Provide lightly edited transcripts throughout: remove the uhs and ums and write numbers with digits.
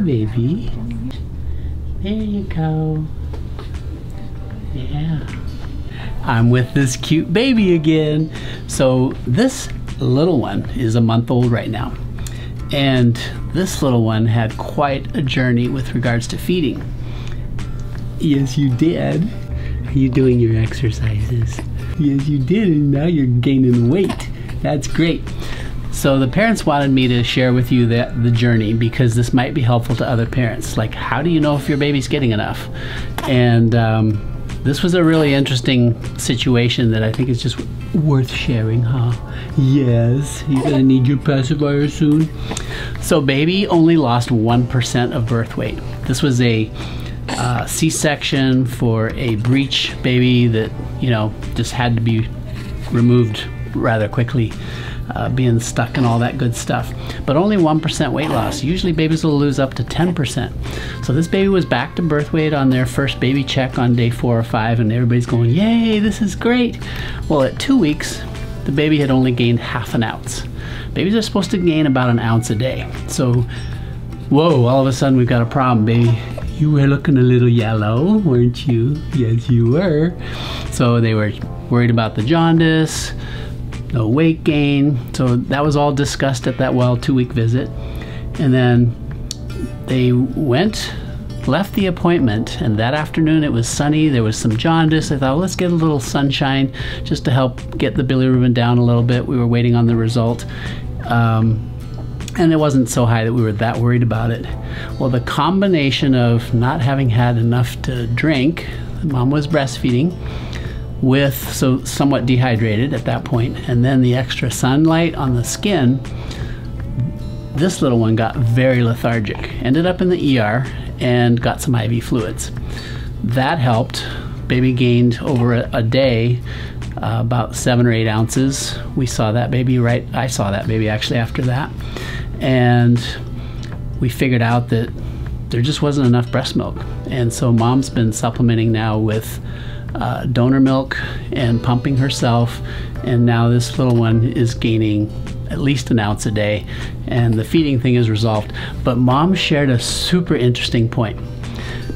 baby. There you go. Yeah. I'm with this cute baby again. So this little one is a month old right now. And this little one had quite a journey with regards to feeding. Yes, you did. Are you doing your exercises? Yes, you did, and now you're gaining weight. That's great. So the parents wanted me to share with you the journey, because this might be helpful to other parents. Like, how do you know if your baby's getting enough? And this was a really interesting situation that I think is just worth sharing, huh? Yes, you're gonna need your pacifier soon. So baby only lost 1% of birth weight. This was a C-section for a breech baby that, you know, just had to be removed rather quickly, being stuck and all that good stuff. But only 1% weight loss. Usually babies will lose up to 10%. So this baby was back to birth weight on their first baby check on day 4 or 5, and everybody's going, yay, this is great. Well, at 2 weeks, the baby had only gained ½ an ounce. Babies are supposed to gain about an ounce a day. So, whoa, all of a sudden we've got a problem, baby. You were looking a little yellow, weren't you? Yes, you were. So they were worried about the jaundice, no weight gain. So that was all discussed at that 2-week visit. And then they left the appointment, and that afternoon it was sunny, there was some jaundice. I thought, well, let's get a little sunshine just to help get the bilirubin down a little bit. We were waiting on the result. And it wasn't so high that we were that worried about it. Well, the combination of not having had enough to drink, mom was breastfeeding, so somewhat dehydrated at that point, and then the extra sunlight on the skin, this little one got very lethargic. Ended up in the ER and got some IV fluids. That helped. Baby gained over a day about 7 or 8 ounces. We saw that baby I saw that baby actually after that. And we figured out that there just wasn't enough breast milk. And so mom's been supplementing now with donor milk and pumping herself. And now this little one is gaining at least an ounce a day, and the feeding thing is resolved. But mom shared a super interesting point.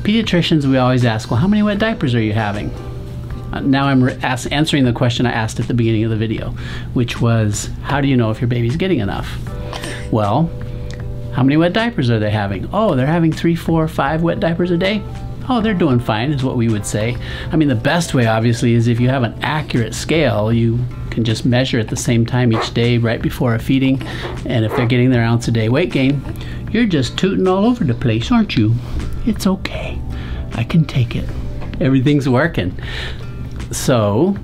Pediatricians, we always ask, well, how many wet diapers are you having? Now I'm answering the question I asked at the beginning of the video, which was, how do you know if your baby's getting enough? Well, how many wet diapers are they having? Oh, they're having 3, 4, 5 wet diapers a day? Oh, they're doing fine, is what we would say. I mean, the best way, obviously, is if you have an accurate scale, you can just measure at the same time each day right before a feeding, and if they're getting their ounce a day weight gain, you're just tooting all over the place, aren't you? It's okay. I can take it. Everything's working. So,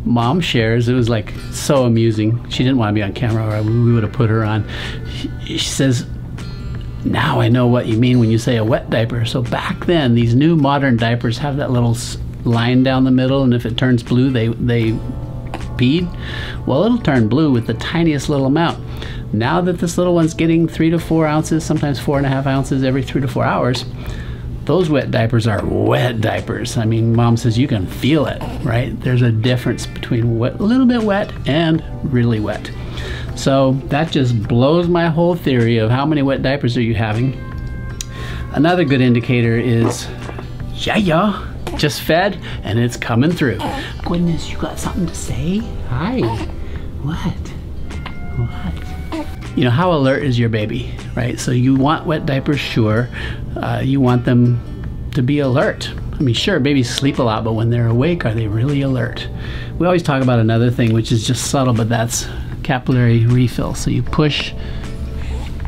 mom shares, it was like so amusing. She didn't want to be on camera, or we would have put her on. She says, now I know what you mean when you say a wet diaper. So back then, these new modern diapers have that little line down the middle, and if it turns blue, they peed. Well, it'll turn blue with the tiniest little amount. Now that this little one's getting 3 to 4 ounces, sometimes 4.5 ounces every 3 to 4 hours, those wet diapers are wet diapers. I mean, mom says you can feel it, right? There's a difference between a little bit wet and really wet. So that just blows my whole theory of how many wet diapers are you having. Another good indicator is, yeah, just fed and it's coming through. Goodness, you got something to say? Hi. What? You know, how alert is your baby, right? So you want wet diapers, sure. You want them to be alert. I mean, sure, babies sleep a lot, but when they're awake, are they really alert? We always talk about another thing, which is just subtle, but that's capillary refill. So you push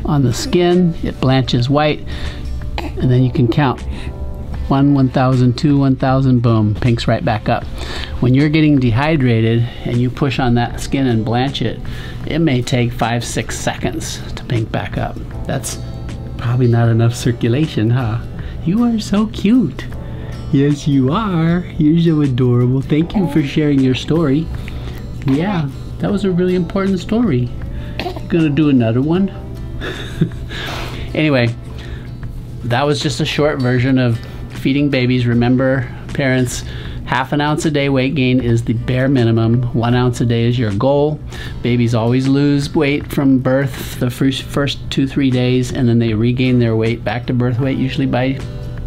on the skin, it blanches white, and then you can count 1, 1,000, 2, 1,000, boom, pinks right back up. When you're getting dehydrated and you push on that skin and blanch it, it may take 5, 6 seconds to pink back up. That's probably not enough circulation, huh? You are so cute. Yes, you are. You're so adorable. Thank you for sharing your story. Yeah, that was a really important story. You gonna do another one? Anyway, that was just a short version of feeding babies. Remember, parents, Half an ounce a day weight gain is the bare minimum. 1 ounce a day is your goal. Babies always lose weight from birth the first 2-3 days, and then they regain their weight back to birth weight, usually by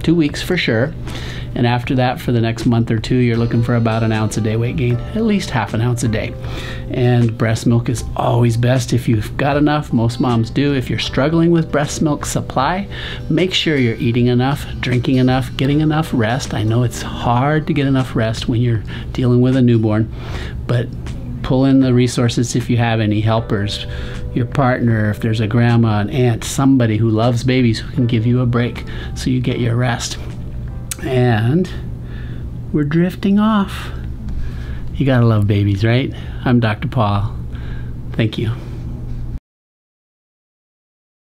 2 weeks for sure. And after that, for the next month or two, you're looking for about 1 ounce a day weight gain, at least half an ounce a day. And breast milk is always best if you've got enough. Most moms do. If you're struggling with breast milk supply, make sure you're eating enough, drinking enough, getting enough rest. I know it's hard to get enough rest when you're dealing with a newborn, but pull in the resources if you have any helpers, your partner, if there's a grandma, an aunt, somebody who loves babies who can give you a break so you get your rest. And we're drifting off. You gotta love babies, right? I'm Dr. Paul. Thank you.